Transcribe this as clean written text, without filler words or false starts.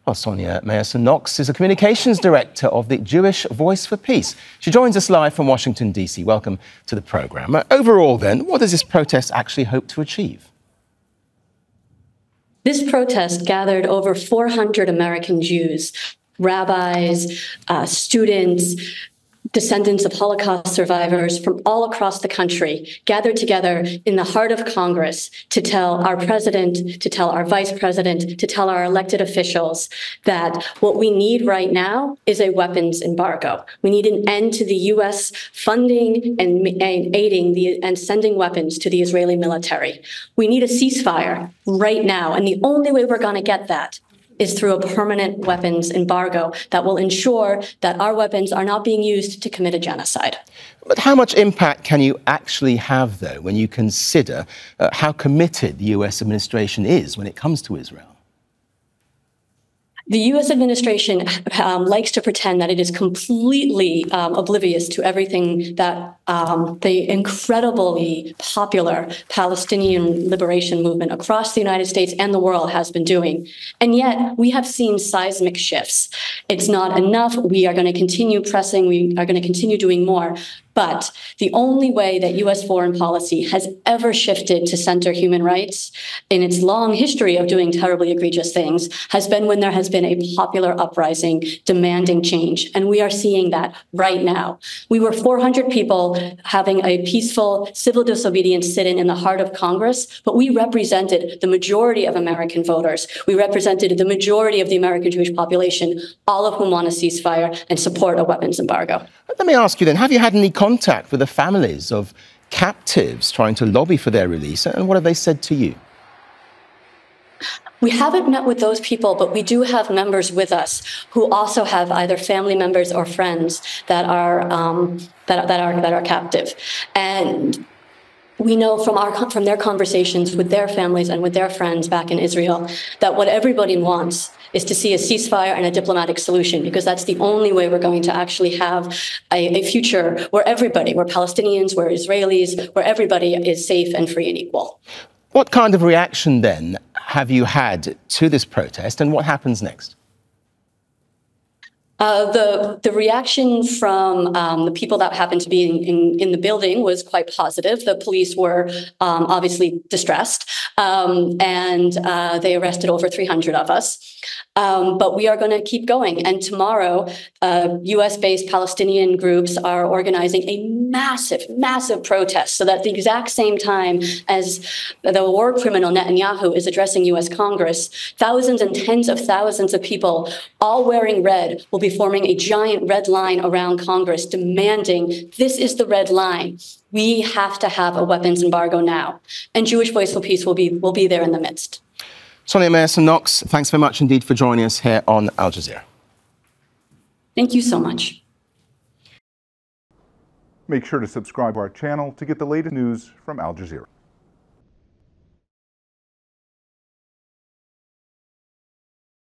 Well, Sonya Meyerson-Knox is a communications director of the Jewish Voice for Peace. She joins us live from Washington, D.C. Welcome to the programme. Overall, then, what does this protest actually hope to achieve? This protest gathered over 400 American Jews, rabbis, students, descendants of Holocaust survivors from all across the country, gathered together in the heart of Congress to tell our president, to tell our vice president, to tell our elected officials that what we need right now is a weapons embargo. We need an end to the U.S. funding and aiding and sending weapons to the Israeli military. We need a ceasefire right now, and the only way we're going to get that is through a permanent weapons embargo that will ensure that our weapons are not being used to commit a genocide. But how much impact can you actually have, though, when you consider how committed the US administration is when it comes to Israel? The U.S. administration likes to pretend that it is completely oblivious to everything that the incredibly popular Palestinian liberation movement across the United States and the world has been doing. And yet we have seen seismic shifts. It's not enough. We are going to continue pressing. We are going to continue doing more. But the only way that U.S. foreign policy has ever shifted to center human rights in its long history of doing terribly egregious things has been when there has been a popular uprising demanding change. And we are seeing that right now. We were 400 people having a peaceful civil disobedience sit-in in the heart of Congress, but we represented the majority of American voters. We represented the majority of the American Jewish population, all of whom want a ceasefire and support a weapons embargo. Let me ask you then, have you had any contact with the families of captives trying to lobby for their release, and what have they said to you? We haven't met with those people, but we do have members with us who also have either family members or friends that are captive. And we know from their conversations with their families and with their friends back in Israel that what everybody wants is to see a ceasefire and a diplomatic solution, because that's the only way we're going to actually have a future where Palestinians, where Israelis, where everybody is safe and free and equal. What kind of reaction, then, have you had to this protest, and what happens next? The reaction from the people that happened to be in the building was quite positive. The police were obviously distressed, and they arrested over 300 of us. But we are going to keep going. And tomorrow, U.S.-based Palestinian groups are organizing a massive, massive protest. So that at the exact same time as the war criminal Netanyahu is addressing U.S. Congress, thousands and tens of thousands of people, all wearing red, will be forming a giant red line around Congress, demanding this is the red line. We have to have a weapons embargo now. And Jewish Voice for Peace will be there in the midst. Sonya Meyerson-Knox, thanks very much indeed for joining us here on Al Jazeera. Thank you so much. Make sure to subscribe to our channel to get the latest news from Al Jazeera.